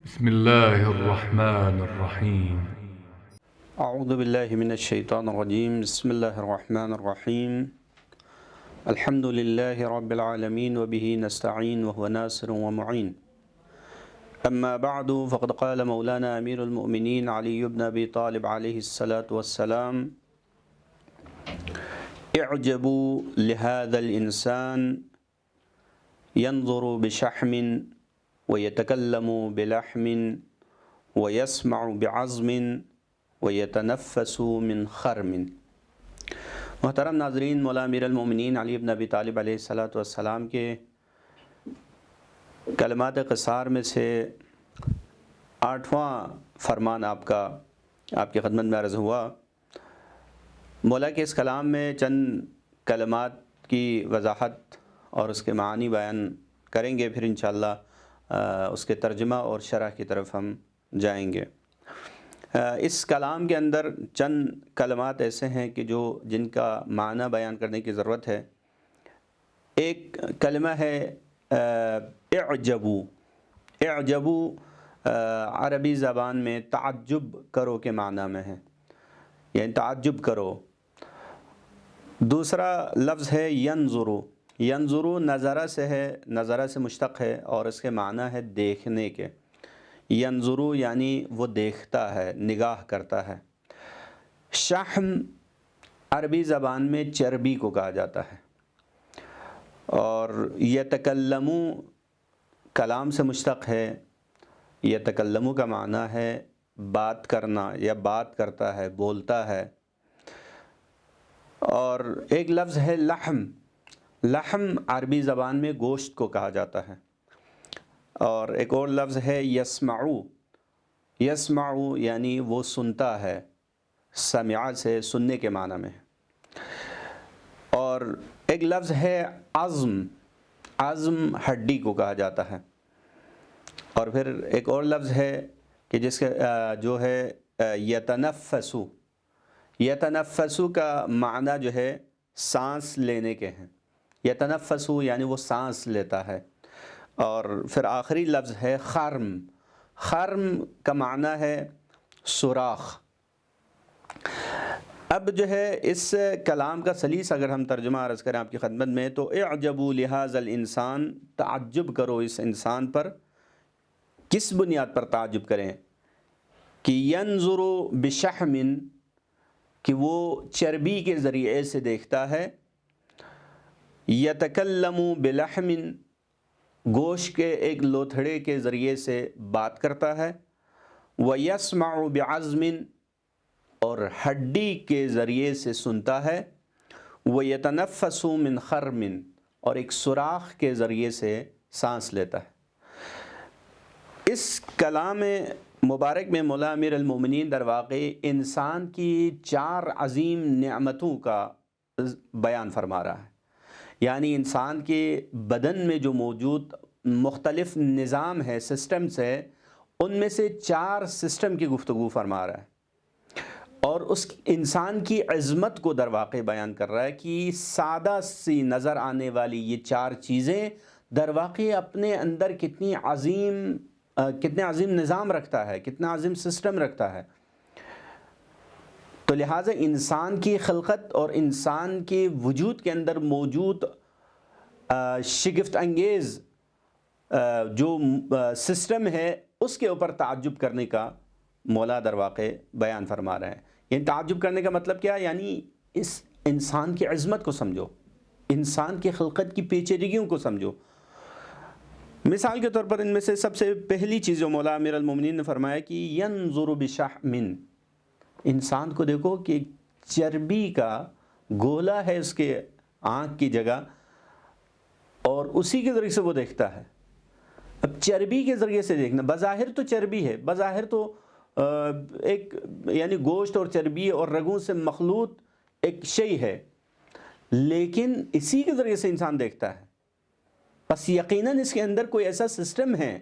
بسم الله الرحمن الرحيم. اعوذ باللہ من الشیطان الرجیم بسم اللہ الرحمن الرحیم الحمد للہ رب العالمین وبہ نستعین وهو ناصر ومعین اما بعد فقد قال مولانا امیر المؤمنین علی بن ابی طالب علیہ الصلاة والسلام اعجبوا لهذا الانسان ينظر بشحم ويتكلم بلحم ويسمع بعظم ويتنفس من خرم۔ محترم ناظرین، مولا امیر المومنین علی بن ابی طالب علیہ الصلاۃ والسلام کے کلمات قصار میں سے 8واں فرمان آپ کی خدمت میں عرض ہوا۔ مولا کے اس کلام میں چند کلمات کی وضاحت اور اس کے معانی بیان کریں گے، پھر انشاءاللہ اس کے ترجمہ اور شرح کی طرف ہم جائیں گے۔ اس کلام کے اندر چند کلمات ایسے ہیں کہ جن کا معنی بیان کرنے کی ضرورت ہے۔ ایک کلمہ ہے اعجبو۔ اعجبو عربی زبان میں تعجب کرو کے معنی میں ہے، یعنی تعجب کرو۔ دوسرا لفظ ہے ینظرو۔ ینظرو نظرہ سے ہے، نظرہ سے مشتق ہے اور اس کے معنی ہے دیکھنے کے۔ ینظرو یعنی وہ دیکھتا ہے، نگاہ کرتا ہے۔ شحم عربی زبان میں چربی کو کہا جاتا ہے، اور یتکلمو کلام سے مشتق ہے۔ یتکلمو کا معنی ہے بات کرنا یا بات کرتا ہے، بولتا ہے۔ اور ایک لفظ ہے لحم۔ لحم عربی زبان میں گوشت کو کہا جاتا ہے۔ اور ایک اور لفظ ہے یسمعو۔ یسمعو یعنی وہ سنتا ہے، سمع سے سننے کے معنی میں۔ اور ایک لفظ ہے عظم۔ عظم ہڈی کو کہا جاتا ہے۔ اور پھر ایک اور لفظ ہے کہ جس کے جو ہے یتنفسو۔ یتنفسو کا معنی جو ہے سانس لینے کے ہیں۔ یتنفسو یعنی وہ سانس لیتا ہے۔ اور پھر آخری لفظ ہے خرم۔ خرم کا معنی ہے سوراخ۔ اب جو ہے اس کلام کا سلیس اگر ہم ترجمہ عرض کریں آپ کی خدمت میں، تو اعجبوا لہذا الانسان، تعجب کرو اس انسان پر۔ کس بنیاد پر تعجب کریں؟ کہ ینظر بشحم، کہ وہ چربی کے ذریعے سے دیکھتا ہے۔ یتکلم بلحم، گوشت کے ایک لوتھڑے کے ذریعے سے بات کرتا ہے۔ وَيَسْمَعُ بِعَظْمٍ، اور ہڈی کے ذریعے سے سنتا ہے۔ وَيَتَنَفَّسُ مِنْ خَرْمٍ، اور ایک سوراخ کے ذریعے سے سانس لیتا ہے۔ اس کلام مبارک میں مولا امیر المومنین در واقع انسان کی 4 عظیم نعمتوں کا بیان فرما رہا ہے۔ یعنی انسان کے بدن میں جو موجود مختلف نظام ہے، سسٹمز ہے، ان میں سے 4 سسٹم کی گفتگو فرما رہا ہے، اور اس انسان کی عظمت کو در واقع بیان کر رہا ہے کہ سادہ سی نظر آنے والی یہ 4 چیزیں در واقع اپنے اندر کتنے عظیم نظام رکھتا ہے، کتنا عظیم سسٹم رکھتا ہے۔ تو لہٰذا انسان کی خلقت اور انسان کے وجود کے اندر موجود شگفت انگیز جو سسٹم ہے، اس کے اوپر تعجب کرنے کا مولا در واقع بیان فرما رہے ہیں۔ یعنی تعجب کرنے کا مطلب کیا؟ یعنی اس انسان کی عظمت کو سمجھو، انسان کی خلقت کی پیچیدگیوں کو سمجھو۔ مثال کے طور پر ان میں سے سب سے پہلی چیز جو مولا امیر المومنین نے فرمایا کہ ینظر بشحم، انسان کو دیکھو کہ چربی کا گولا ہے اس کے آنکھ کی جگہ، اور اسی کے ذریعے سے وہ دیکھتا ہے۔ اب چربی کے ذریعے سے دیکھنا، بظاہر تو چربی ہے، بظاہر تو ایک یعنی گوشت اور چربی اور رگوں سے مخلوط ایک شے ہے، لیکن اسی کے ذریعے سے انسان دیکھتا ہے۔ بس یقیناً اس کے اندر کوئی ایسا سسٹم ہے،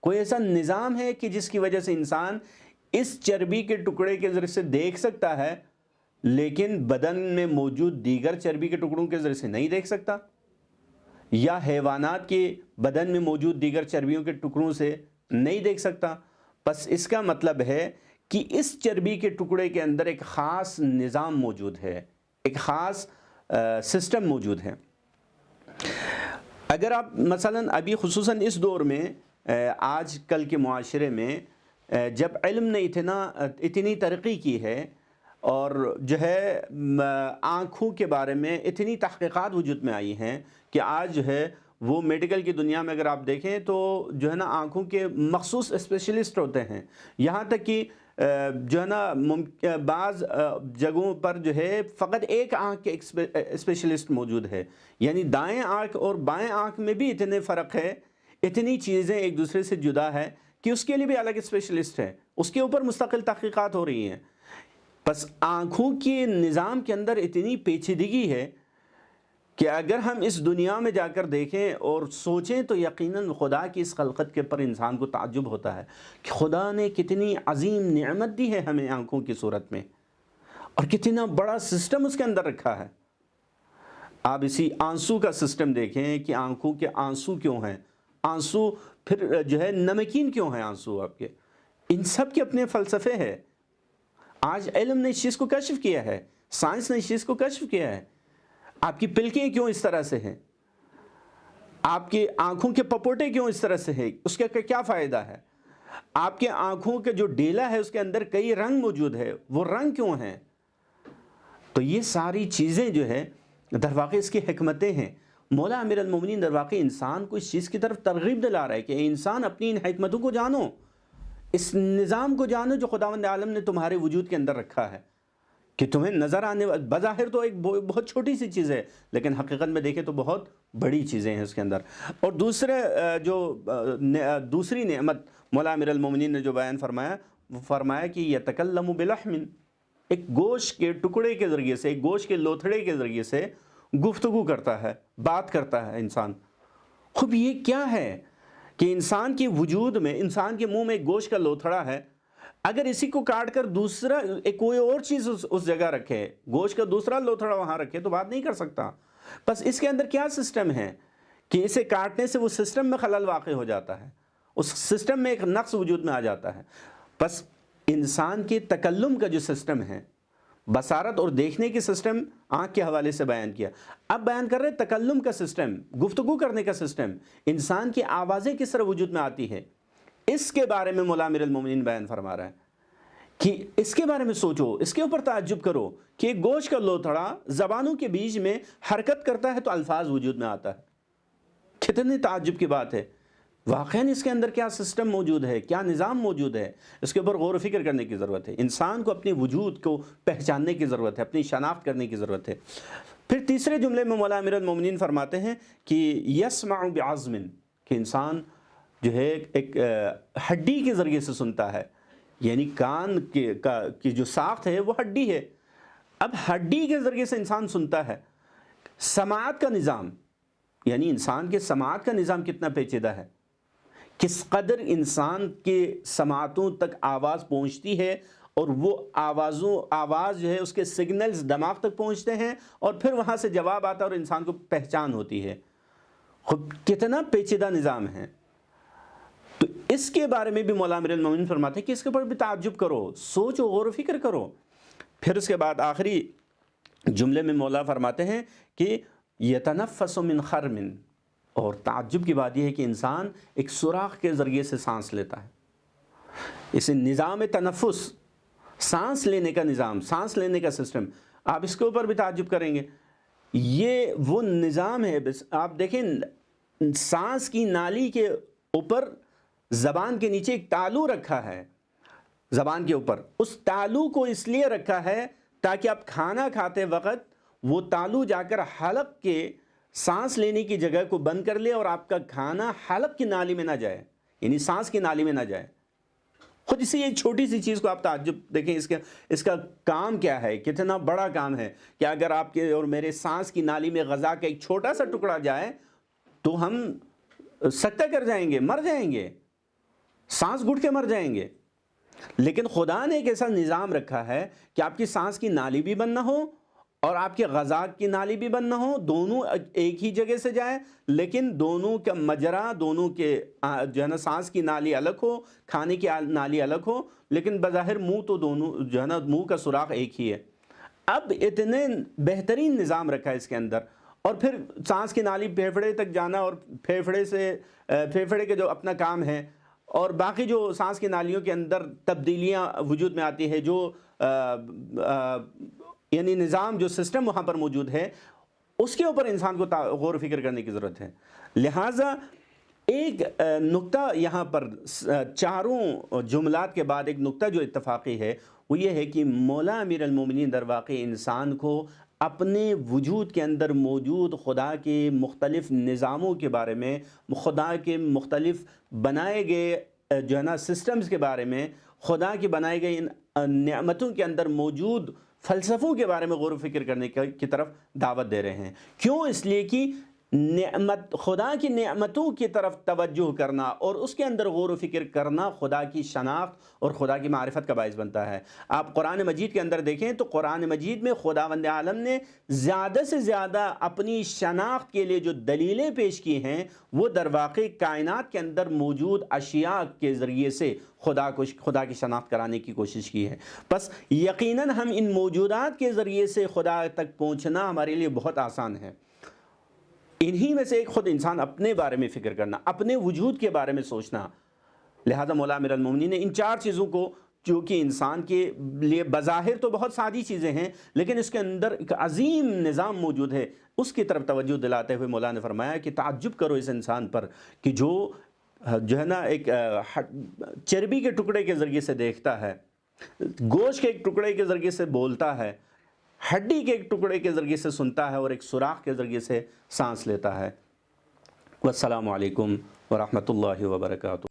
کوئی ایسا نظام ہے کہ جس کی وجہ سے انسان اس چربی کے ٹکڑے کے ذریعے سے دیکھ سکتا ہے، لیکن بدن میں موجود دیگر چربی کے ٹکڑوں کے ذریعے سے نہیں دیکھ سکتا، یا حیوانات کے بدن میں موجود دیگر چربیوں کے ٹکڑوں سے نہیں دیکھ سکتا. بس اس کا مطلب ہے کہ اس چربی کے ٹکڑے کے اندر ایک خاص نظام موجود ہے, ایک خاص سسٹم موجود ہے. اگر آپ مثلاً ابھی خصوصاً اس دور میں آج کل کے معاشرے میں جب علم نے اتنی ترقی کی ہے اور جو ہے آنکھوں کے بارے میں اتنی تحقیقات وجود میں آئی ہیں کہ آج جو ہے وہ میڈیکل کی دنیا میں اگر آپ دیکھیں تو جو ہے نا آنکھوں کے مخصوص اسپیشلسٹ ہوتے ہیں. یہاں تک کہ جو ہے نا بعض جگہوں پر جو ہے فقط ایک آنکھ کے اسپیشلسٹ موجود ہے. یعنی دائیں آنکھ اور بائیں آنکھ میں بھی اتنے فرق ہے, اتنی چیزیں ایک دوسرے سے جدا ہے کہ اس کے لیے بھی الگ اسپیشلسٹ ہے, اس کے اوپر مستقل تحقیقات ہو رہی ہیں. بس آنکھوں کے نظام کے اندر اتنی پیچیدگی ہے کہ اگر ہم اس دنیا میں جا کر دیکھیں اور سوچیں تو یقیناً خدا کی اس خلقت کے پر انسان کو تعجب ہوتا ہے کہ خدا نے کتنی عظیم نعمت دی ہے ہمیں آنکھوں کی صورت میں, اور کتنا بڑا سسٹم اس کے اندر رکھا ہے. آپ اسی آنسو کا سسٹم دیکھیں کہ آنکھوں کے آنسو کیوں ہیں, آنسو پھر جو ہے نمکین کیوں ہیں آنسو آپ کے, ان سب کے اپنے فلسفے ہیں. آج علم نے اس چیز کو کشف کیا ہے, سائنس نے اس چیز کو کشف کیا ہے. آپ کی پلکیں کیوں اس طرح سے ہیں, آپ کی آنکھوں کے پپوٹے کیوں اس طرح سے ہیں, اس کا کیا فائدہ ہے. آپ کے آنکھوں کے جو ڈیلا ہے اس کے اندر کئی رنگ موجود ہے, وہ رنگ کیوں ہیں. تو یہ ساری چیزیں جو ہے در واقع اس کی حکمتیں ہیں. مولا امیر المومنین در واقع انسان کو اس چیز کی طرف ترغیب دلا رہا ہے کہ انسان اپنی ان حکمتوں کو جانو, اس نظام کو جانو جو خداوند عالم نے تمہارے وجود کے اندر رکھا ہے, کہ تمہیں نظر آنے بظاہر تو ایک بہت چھوٹی سی چیز ہے لیکن حقیقت میں دیکھیں تو بہت بڑی چیزیں ہیں اس کے اندر. اور دوسری نعمت مولا امیر المومنین نے جو بیان فرمایا, وہ فرمایا کہ یتکلم بلحم, ایک گوشت کے ٹکڑے کے ذریعے سے, ایک گوشت کے لوتھڑے کے ذریعے سے گفتگو کرتا ہے, بات کرتا ہے انسان. خوب یہ کیا ہے کہ انسان کے وجود میں, انسان کے منہ میں ایک گوشت کا لوتھڑا ہے, اگر اسی کو کاٹ کر دوسرا کوئی اور چیز اس جگہ رکھے, گوشت کا دوسرا لوتھڑا وہاں رکھے تو بات نہیں کر سکتا. بس اس کے اندر کیا سسٹم ہے کہ اسے کاٹنے سے وہ سسٹم میں خلل واقع ہو جاتا ہے, اس سسٹم میں ایک نقص وجود میں آ جاتا ہے. بس انسان کے تکلم کا جو سسٹم ہے, بصارت اور دیکھنے کی سسٹم آنکھ کے حوالے سے بیان کیا. اب بیان کر رہے تکلم کا سسٹم, گفتگو کرنے کا سسٹم, انسان کی آوازیں کس طرح وجود میں آتی ہے, اس کے بارے میں مولا امیر المومنین بیان فرما رہا ہے کہ اس کے بارے میں سوچو, اس کے اوپر تعجب کرو کہ ایک گوشت کا لوتھڑا زبانوں کے بیچ میں حرکت کرتا ہے تو الفاظ وجود میں آتا ہے. کتنی تعجب کی بات ہے. واقعاً اس کے اندر کیا سسٹم موجود ہے, کیا نظام موجود ہے, اس کے اوپر غور و فکر کرنے کی ضرورت ہے. انسان کو اپنے وجود کو پہچاننے کی ضرورت ہے, اپنی شناخت کرنے کی ضرورت ہے. پھر تیسرے جملے میں مولا امیر المومنین فرماتے ہیں کہ یسمع بعظم, کہ انسان جو ہے ایک ہڈی کے ذریعے سے سنتا ہے, یعنی کان کی جو ساخت ہے وہ ہڈی ہے. اب ہڈی کے ذریعے سے انسان سنتا ہے. سماعت کا نظام, یعنی انسان کے سماعت کا نظام کتنا پیچیدہ ہے, کس قدر انسان کے سماعتوں تک آواز پہنچتی ہے, اور وہ آواز جو ہے اس کے سگنلز دماغ تک پہنچتے ہیں اور پھر وہاں سے جواب آتا ہے اور انسان کو پہچان ہوتی ہے. خود کتنا پیچیدہ نظام ہے. تو اس کے بارے میں بھی مولا امیر المومنین فرماتے ہیں کہ اس کے اوپر بھی تعجب کرو, سوچو, غور و فکر کرو. پھر اس کے بعد آخری جملے میں مولا فرماتے ہیں کہ یتنفس من خرم, اور تعجب کی بات یہ ہے کہ انسان ایک سوراخ کے ذریعے سے سانس لیتا ہے. اسے نظام تنفس, سانس لینے کا نظام, سانس لینے کا سسٹم, آپ اس کے اوپر بھی تعجب کریں گے. یہ وہ نظام ہے. آپ دیکھیں سانس کی نالی کے اوپر زبان کے نیچے ایک تالو رکھا ہے, زبان کے اوپر. اس تالو کو اس لیے رکھا ہے تاکہ آپ کھانا کھاتے وقت وہ تالو جا کر حلق کے سانس لینے کی جگہ کو بند کر لے اور آپ کا کھانا حلق کی نالی میں نہ جائے, یعنی سانس کی نالی میں نہ جائے. خود اسی ایک چھوٹی سی چیز کو آپ تعجب دیکھیں, اس کا کام کیا ہے, کتنا بڑا کام ہے کہ اگر آپ کے اور میرے سانس کی نالی میں غذا کا ایک چھوٹا سا ٹکڑا جائے تو ہم سکتہ کر جائیں گے, مر جائیں گے, سانس گھٹ کے مر جائیں گے. لیکن خدا نے ایک ایسا نظام رکھا ہے کہ آپ کی سانس کی نالی بھی بند نہ ہو اور آپ کے غذا کی نالی بھی بند نہ ہو، دونوں ایک ہی جگہ سے جائیں، لیکن دونوں کا مجرا، دونوں کے جو ہے نا سانس کی نالی الگ ہو، کھانے کی نالی الگ ہو، لیکن بظاہر منہ تو دونوں جو ہے نا منہ کا سوراخ ایک ہی ہے۔ اب اتنے بہترین نظام رکھا ہے اس کے اندر، اور پھر سانس کی نالی پھیپھڑے تک جانا، اور پھیپھڑے کے جو اپنا کام ہے، اور باقی جو سانس کی نالیوں کے اندر تبدیلیاں وجود میں آتی ہے، جو یعنی نظام، جو سسٹم وہاں پر موجود ہے، اس کے اوپر انسان کو غور و فکر کرنے کی ضرورت ہے۔ لہٰذا ایک نقطہ یہاں پر چاروں جملات کے بعد ایک نقطہ جو اتفاقی ہے وہ یہ ہے کہ مولا امیر المومنین در واقع انسان کو اپنے وجود کے اندر موجود خدا کے مختلف نظاموں کے بارے میں، خدا کے مختلف بنائے گئے جو ہے نا سسٹمز کے بارے میں، خدا کی بنائے گئے ان نعمتوں کے اندر موجود فلسفوں کے بارے میں غور و فکر کرنے کی طرف دعوت دے رہے ہیں۔ کیوں؟ اس لیے کہ خدا کی نعمتوں کی طرف توجہ کرنا اور اس کے اندر غور و فکر کرنا خدا کی شناخت اور خدا کی معرفت کا باعث بنتا ہے۔ آپ قرآن مجید کے اندر دیکھیں تو قرآن مجید میں خداوند عالم نے زیادہ سے زیادہ اپنی شناخت کے لیے جو دلیلیں پیش کی ہیں وہ در واقع کائنات کے اندر موجود اشیاء کے ذریعے سے خدا کی شناخت کرانے کی کوشش کی ہے۔ پس یقیناً ہم ان موجودات کے ذریعے سے خدا تک پہنچنا ہمارے لیے بہت آسان ہے۔ انہی میں سے ایک خود انسان اپنے بارے میں فکر کرنا، اپنے وجود کے بارے میں سوچنا۔ لہذا مولا امیر المومنین نے ان چار چیزوں کو، جو کہ انسان کے لیے بظاہر تو بہت سادی چیزیں ہیں لیکن اس کے اندر ایک عظیم نظام موجود ہے، اس کی طرف توجہ دلاتے ہوئے مولا نے فرمایا کہ تعجب کرو اس انسان پر کہ جو ہے نا ایک چربی کے ٹکڑے کے ذریعے سے دیکھتا ہے، گوشت کے ایک ٹکڑے کے ذریعے سے بولتا ہے، ہڈی کے ایک ٹکڑے کے ذریعے سے سنتا ہے، اور ایک سوراخ کے ذریعے سے سانس لیتا ہے۔ والسلام علیکم ورحمۃ اللہ وبرکاتہ۔